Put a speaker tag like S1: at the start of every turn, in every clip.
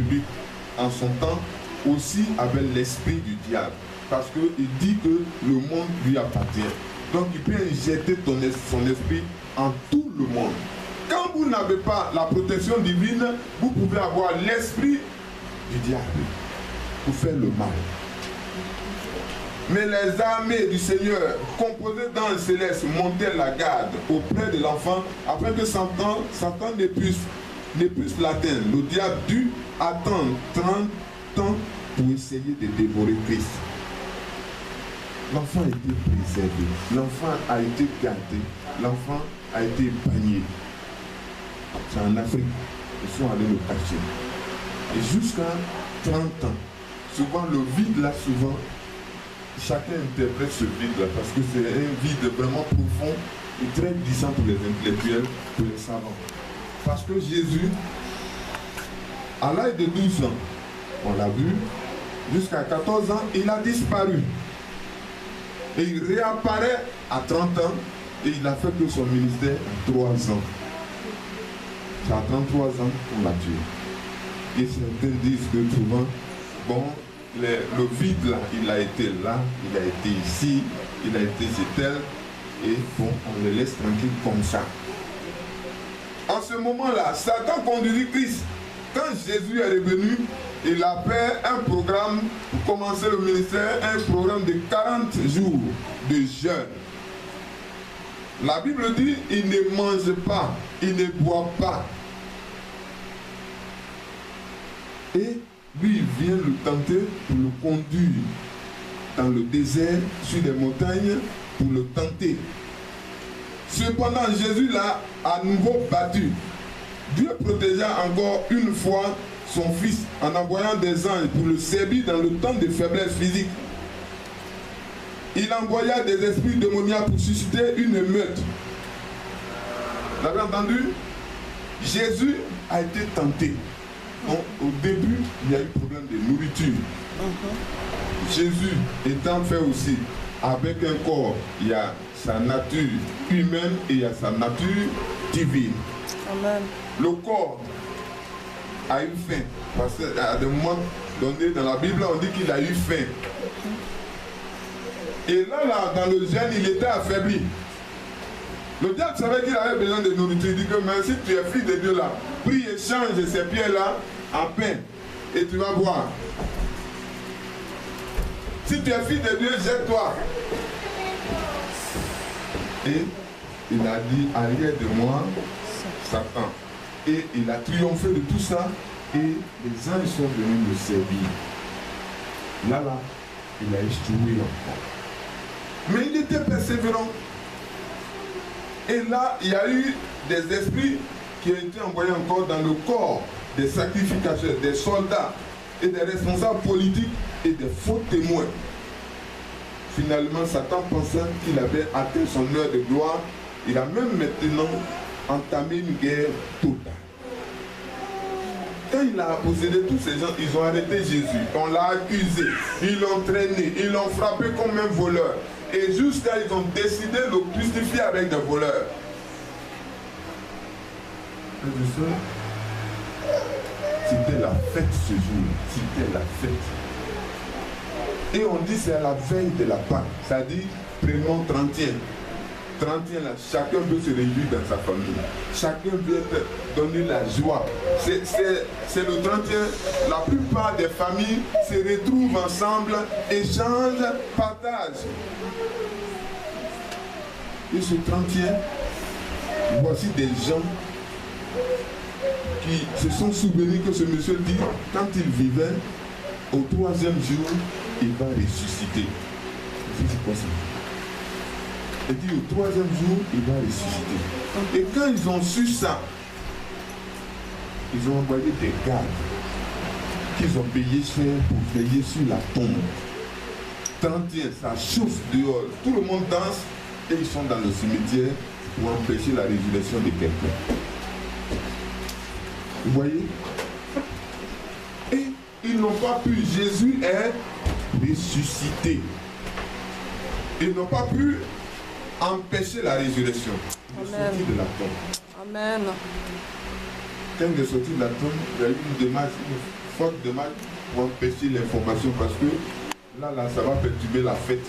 S1: biblique en son temps aussi avait l'esprit du diable. Parce qu'il dit que le monde lui appartient. Donc il peut injecter son esprit en tout le monde. Quand vous n'avez pas la protection divine, vous pouvez avoir l'esprit du diable pour faire le mal. Mais les armées du Seigneur, composées dans le céleste, montaient la garde auprès de l'enfant afin que Satan ne puisse l'atteindre. Le diable dut attendre 30 ans pour essayer de dévorer Christ. L'enfant a été préservé, l'enfant a été gardé, l'enfant a été banni. C'est en Afrique, ils sont allés le cacher. Et jusqu'à 30 ans, souvent le vide là, souvent, chacun interprète ce vide là, parce que c'est un vide vraiment profond et très glissant pour les intellectuels, pour les savants. Parce que Jésus, à l'âge de 12 ans, on l'a vu, jusqu'à 14 ans, il a disparu. Et il réapparaît à 30 ans et il a fait que son ministère en 3 ans. C'est à 33 ans qu'on l'a tué. Et certains disent que souvent, bon, le vide là, il a été là, il a été ici, il a été tel, et bon, on le laisse tranquille comme ça. En ce moment-là, Satan conduisit Christ. Quand Jésus est revenu, il a fait un programme pour commencer le ministère, un programme de 40 jours de jeûne. La Bible dit, il ne mange pas, il ne boit pas. Et lui, il vient le tenter pour le conduire dans le désert, sur les montagnes, pour le tenter. Cependant, Jésus l'a à nouveau battu. Dieu protégea encore une fois son fils en envoyant des anges pour le servir dans le temps de faiblesse physique. Il envoya des esprits démoniaques pour susciter une émeute. Vous avez entendu? Jésus a été tenté. Donc, au début, il y a eu problème de nourriture. Jésus étant fait aussi avec un corps, il y a sa nature humaine et il y a sa nature divine.
S2: Amen.
S1: Le corps a eu faim. Parce qu'à des moments donnés dans la Bible, on dit qu'il a eu faim. Et là, dans le jeûne, il était affaibli. Le diable savait qu'il avait besoin de nourriture. Il dit que même si tu es fils de Dieu là, prie et change ces pierres-là en pain. Et tu vas boire. Si tu es fils de Dieu, jette-toi. Et il a dit, arrière de moi, Satan. Et il a triomphé de tout ça. Et les anges sont venus le servir. Là, il a échoué encore. Mais il était persévérant. Et là, il y a eu des esprits qui ont été envoyés encore dans le corps des sacrificateurs, des soldats et des responsables politiques et des faux témoins. Finalement, Satan pensant qu'il avait atteint son heure de gloire, il a même maintenant entamé une guerre totale. Quand il a possédé tous ces gens, ils ont arrêté Jésus, on l'a accusé, ils l'ont traîné, ils l'ont frappé comme un voleur. Et jusqu'à ils ont décidé de le crucifier avec des voleurs. C'était la fête ce jour, c'était la fête. Et on dit c'est à la veille de la Pâque, c'est-à-dire prenons 30e. 30e là, chacun peut se réjouir dans sa famille. Chacun peut donner la joie. C'est le 30e. La plupart des familles se retrouvent ensemble, échangent, partagent. Et ce 30e, voici des gens qui se sont souvenus que ce monsieur dit, quand il vivait, au 3e jour, il va ressusciter. C'est quoi ça? Il dit au 3e jour, il va ressusciter. Et quand ils ont su ça, ils ont envoyé des gardes qu'ils ont payé cher pour veiller sur la tombe. 31, ça chauffe dehors. Tout le monde danse et ils sont dans le cimetière pour empêcher la résurrection de quelqu'un. Vous voyez? Et ils n'ont pas pu. Jésus est ressuscité. Ils n'ont pas pu empêcher la résurrection. Il est sorti de la tombe.
S2: Amen.
S1: Quand il est sorti de la tombe, il y a eu une démarche, faute de mal pour empêcher l'information parce que là, ça va perturber la fête.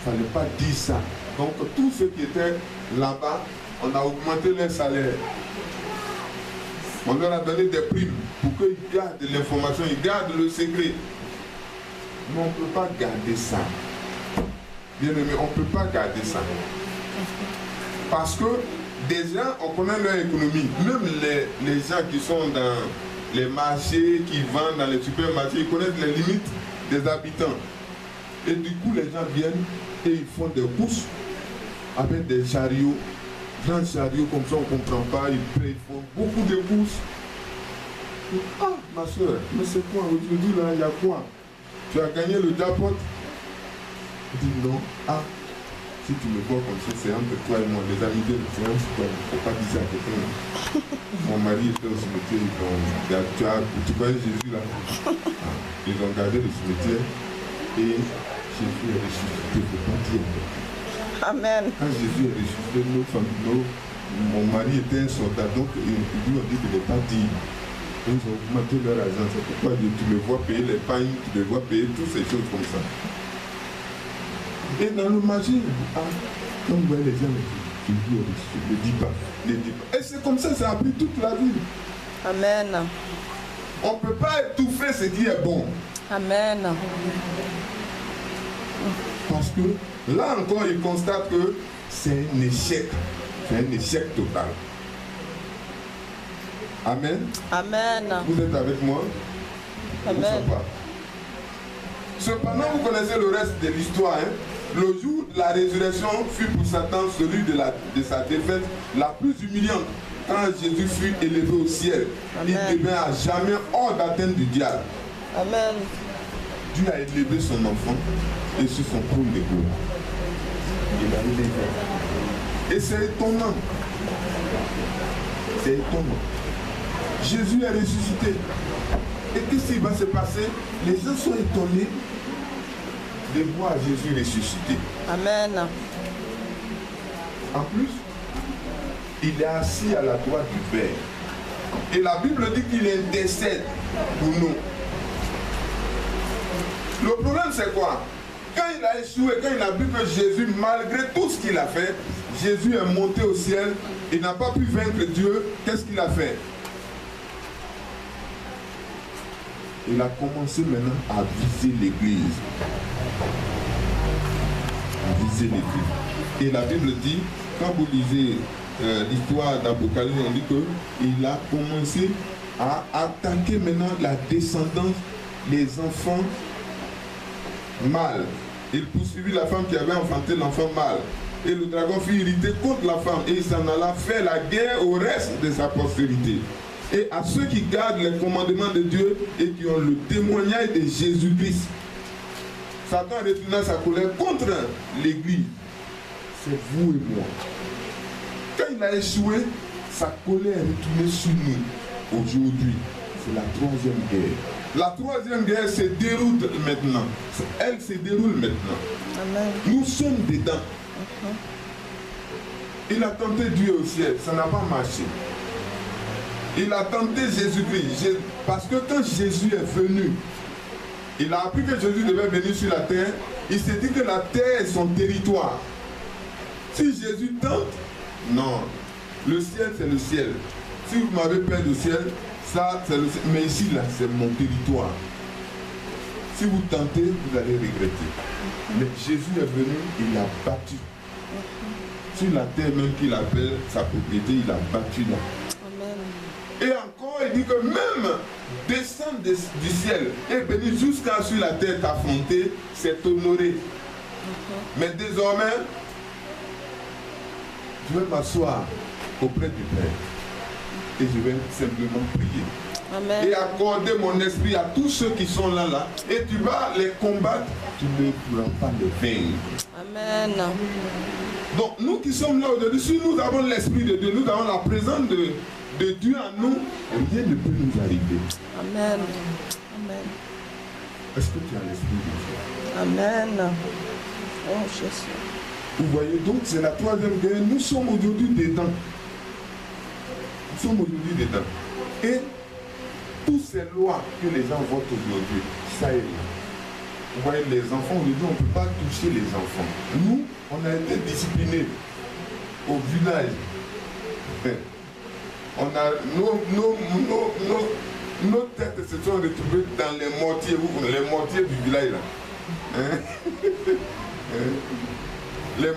S1: Il ne fallait pas dire ça. Donc, tous ceux qui étaient là-bas, on a augmenté leur salaire. On leur a donné des primes pour qu'ils gardent l'information, ils gardent le secret. Mais on ne peut pas garder ça. Bien aimé, on ne peut pas garder ça. Parce que déjà, on connaît leur économie. Même les gens qui sont dans les marchés, qui vendent dans les supermarchés, ils connaissent les limites des habitants. Et du coup, les gens viennent et ils font des courses avec des chariots, grands chariots comme ça, on ne comprend pas, ils font beaucoup de courses. Ah, ma soeur, mais c'est quoi aujourd'hui là, il y a quoi? Tu as gagné le jackpot? Je dis non. Ah, si tu me vois comme ça, c'est entre toi et moi, les amitiés, c'est entre toi. Il ne faut pas dire ça à quelqu'un. Mon mari était au cimetière, tu connais Jésus là? Ah, ils ont gardé le cimetière et Jésus est ressuscité, il ne faut pas dire.
S2: Amen.
S1: Quand Jésus est ressuscité, mon mari était un soldat, donc ils lui ont dit de ne pas dire. Ils ont augmenté leur argent, c'est pourquoi tu le vois payer les pagnes, tu le vois payer toutes ces choses comme ça. Et dans le marché, quand vous voyez les gens, ne dis pas. Et c'est comme ça a pris toute la vie.
S2: Amen.
S1: On ne peut pas étouffer ce qui est bon.
S2: Amen.
S1: Parce que là encore, il constate que c'est un échec. C'est un échec total. Amen.
S2: Amen.
S1: Vous êtes avec moi?
S2: Amen.
S1: Cependant, vous connaissez le reste de l'histoire. Hein? Le jour de la résurrection fut pour Satan celui de sa défaite la plus humiliante. Quand Jésus fut élevé au ciel, Amen. Il devint à jamais hors d'atteinte du diable.
S2: Amen.
S1: Dieu a élevé son enfant et sur son trône de gloire. Il a élevé. Et c'est étonnant. C'est étonnant. Jésus est ressuscité. Et qu'est-ce qui va se passer? Les gens sont étonnés de voir Jésus ressuscité.
S2: Amen.
S1: En plus, il est assis à la droite du Père. Et la Bible dit qu'il intercède pour nous. Le problème c'est quoi? Quand il a échoué, quand il a vu que Jésus, malgré tout ce qu'il a fait, Jésus est monté au ciel, il n'a pas pu vaincre Dieu, qu'est-ce qu'il a fait? Il a commencé maintenant à viser l'Église. À viser l'Église. Et la Bible dit, quand vous lisez l'histoire d'Apocalypse, on dit qu'il a commencé à attaquer maintenant la descendance des enfants mâles. Il poursuivit la femme qui avait enfanté l'enfant mâle. Et le dragon fut irrité contre la femme et il s'en alla faire la guerre au reste de sa postérité. Et à ceux qui gardent les commandements de Dieu et qui ont le témoignage de Jésus-Christ. Satan retourna sa colère contre l'Église. C'est vous et moi. Quand il a échoué, sa colère est retournée sur nous. Aujourd'hui, c'est la troisième guerre. La troisième guerre se déroule maintenant. Elle se déroule maintenant.
S2: Amen.
S1: Nous sommes dedans. Il a tenté Dieu au ciel, ça n'a pas marché. Il a tenté Jésus-Christ. Parce que quand Jésus est venu, il a appris que Jésus devait venir sur la terre. Il s'est dit que la terre est son territoire. Si Jésus tente, non. Le ciel, c'est le ciel. Si vous m'avez peur du ciel, ça, c'est le ciel. Mais ici, là, c'est mon territoire. Si vous tentez, vous allez regretter. Mais Jésus est venu, il a battu. Sur la terre même qu'il appelle sa propriété, il a battu là.
S2: Amen.
S1: Et encore, il dit que même descendre du ciel et venir jusqu'à sur la terre t'affronter, c'est honoré. Mais désormais, je vais m'asseoir auprès du Père et je vais simplement prier.
S2: Amen.
S1: Et accorder mon esprit à tous ceux qui sont là, et tu vas les combattre, tu ne pourras pas les vaincre.
S2: Amen.
S1: Donc nous qui sommes là aujourd'hui, si nous avons l'esprit de Dieu, nous avons la présence de Dieu en nous, rien ne peut nous arriver.
S2: Amen. Amen.
S1: Est-ce que tu as l'esprit de Dieu?
S2: Amen. Oh Jésus.
S1: Vous voyez, donc c'est la troisième guerre. Nous sommes aujourd'hui dedans. Nous sommes aujourd'hui dedans. Et toutes ces lois que les gens votent aujourd'hui, ça est là. Vous voyez, les enfants, aujourd'hui, on ne peut pas toucher les enfants. Nous, on a été disciplinés au village. On a, nos têtes se sont retrouvées dans les mortiers, les mortiers du village là. Les